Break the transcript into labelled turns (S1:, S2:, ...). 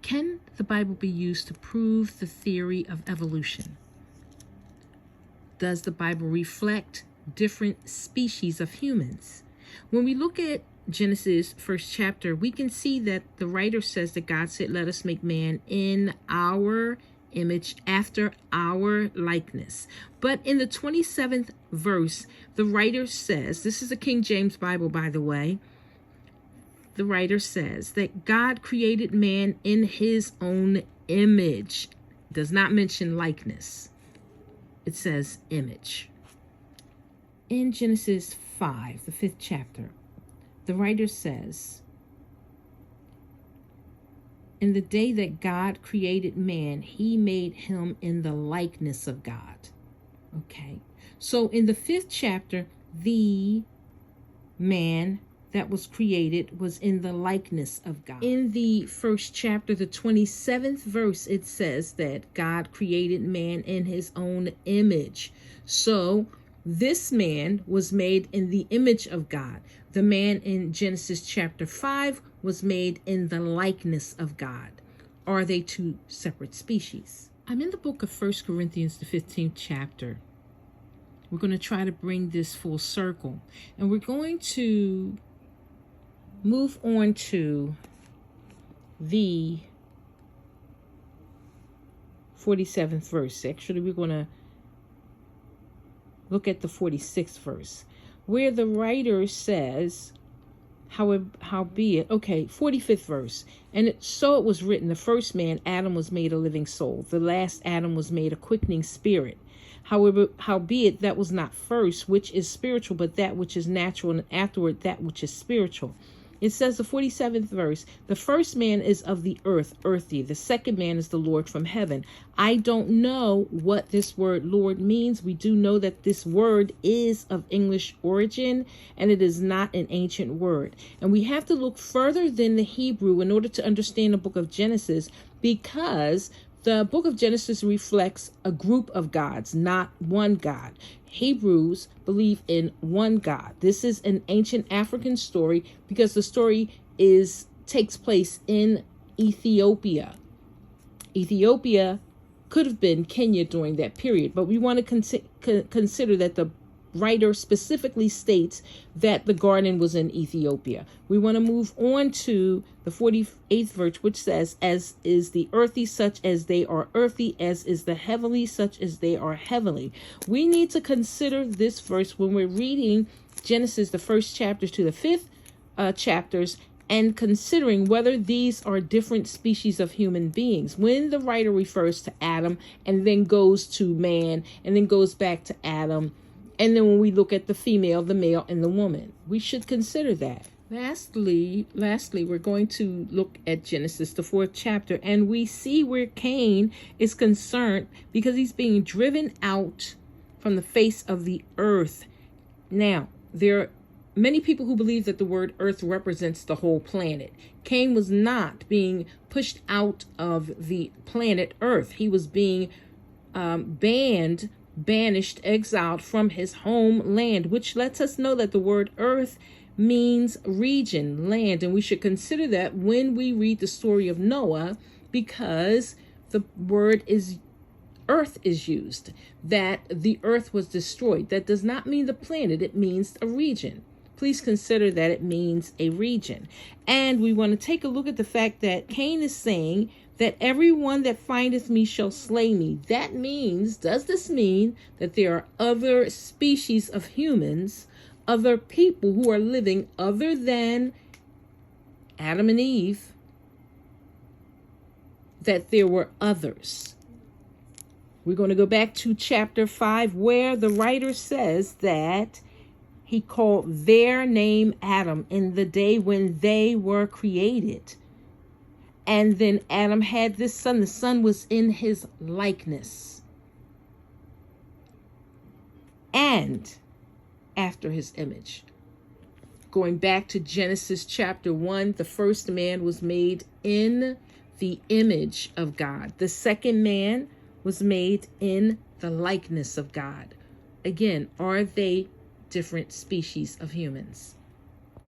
S1: Can the Bible be used to prove the theory of evolution? Does the Bible reflect different species of humans? When we look at Genesis first chapter, we can see that the writer says that God said, let us make man in our image, after our likeness. But in the 27th verse, the writer says, this is a King James Bible, by the way, the writer says that God created man in his own image. Does not mention likeness. It says image. In Genesis 5, the 5th chapter, the writer says, in the day that God created man, he made him in the likeness of God. Okay. So in the 5th chapter, the man that was created was in the likeness of God. In the 1st chapter, the 27th verse, it says that God created man in his own image. So this man was made in the image of God. The man in Genesis chapter 5 was made in the likeness of God. Are they two separate species? I'm in the book of 1 Corinthians, the 15th chapter. We're going to try to bring this full circle. And we're going to move on to the 47th verse. Actually, we're going to look at the 46th verse, where the writer says, howbeit, okay, 45th verse. And so it was written, the first man, Adam, was made a living soul. The last Adam was made a quickening spirit. Howbeit, that was not first, which is spiritual, but that which is natural, and afterward that which is spiritual. It says, the 47th verse, the first man is of the earth, earthy. The second man is the Lord from heaven. I don't know what this word Lord means. We do know that this word is of English origin, and it is not an ancient word. And we have to look further than the Hebrew in order to understand the book of Genesis, because the book of Genesis reflects a group of gods, not one God. Hebrews believe in one God. This is an ancient African story because the story takes place in Ethiopia. Ethiopia could have been Kenya during that period, but we want to consider that the writer specifically states that the garden was in Ethiopia. We want to move on to the 48th verse, which says, as is the earthy, such as they are earthy, as is the heavenly, such as they are heavenly. We need to consider this verse when we're reading Genesis, the first chapters to the 5th chapters, and considering whether these are different species of human beings. When the writer refers to Adam and then goes to man and then goes back to Adam, and then when we look at the female, the male, and the woman, we should consider that. Lastly, we're going to look at Genesis, the 4th chapter, and we see where Cain is concerned because he's being driven out from the face of the earth. Now, there are many people who believe that the word earth represents the whole planet. Cain was not being pushed out of the planet Earth. He was being banished, exiled from his homeland, which lets us know that the word earth means region, land. And we should consider that when we read the story of Noah, because the word is earth is used, that the earth was destroyed. That does not mean the planet. It means a region. Please consider that it means a region. And we want to take a look at the fact that Cain is saying that everyone that findeth me shall slay me. That means, does this mean that there are other species of humans, other people who are living other than Adam and Eve, that there were others? We're going to go back to chapter 5, where the writer says that he called their name Adam in the day when they were created. And then Adam had this son. The son was in his likeness and after his image. Going back to Genesis chapter 1, the first man was made in the image of God. The second man was made in the likeness of God. Again, are they different species of humans?